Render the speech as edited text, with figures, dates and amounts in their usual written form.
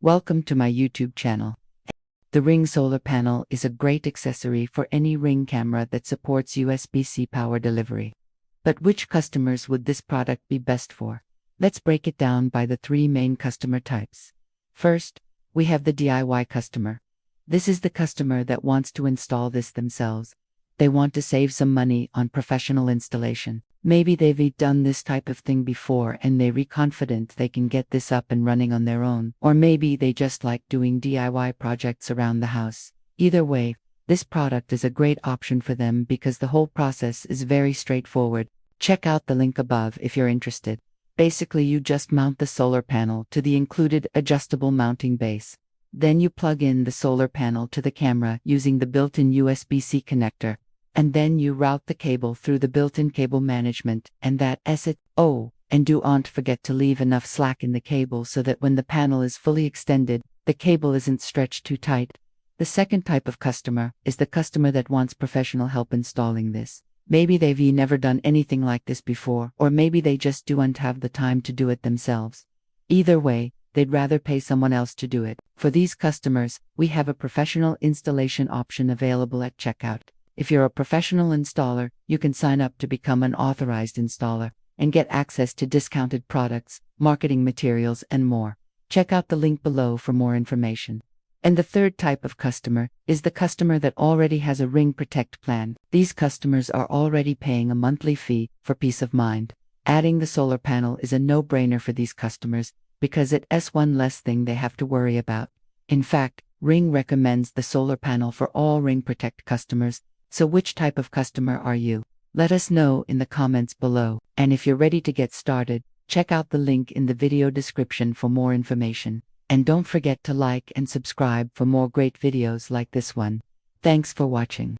Welcome to my YouTube channel. The Ring solar panel is a great accessory for any Ring camera that supports USB-C power delivery. But which customers would this product be best for? Let's break it down by the three main customer types. First, we have the DIY customer. This is the customer that wants to install this themselves. They want to save some money on professional installation. Maybe they've done this type of thing before and they're confident they can get this up and running on their own. Or maybe they just like doing DIY projects around the house. Either way, this product is a great option for them because the whole process is very straightforward. Check out the link above if you're interested. Basically, you just mount the solar panel to the included adjustable mounting base. Then you plug in the solar panel to the camera using the built-in USB-C connector. And then you route the cable through the built-in cable management, and that's it. Oh, and don't forget to leave enough slack in the cable so that when the panel is fully extended, the cable isn't stretched too tight. The second type of customer is the customer that wants professional help installing this. Maybe they've never done anything like this before, or maybe they just don't have the time to do it themselves. Either way, they'd rather pay someone else to do it. For these customers, we have a professional installation option available at checkout. If you're a professional installer, you can sign up to become an authorized installer and get access to discounted products, marketing materials, and more. Check out the link below for more information. And the third type of customer is the customer that already has a Ring Protect plan. These customers are already paying a monthly fee for peace of mind. Adding the solar panel is a no-brainer for these customers because it's one less thing they have to worry about. In fact, Ring recommends the solar panel for all Ring Protect customers. So which type of customer are you? Let us know in the comments below. And if you're ready to get started, check out the link in the video description for more information. And don't forget to like and subscribe for more great videos like this one. Thanks for watching.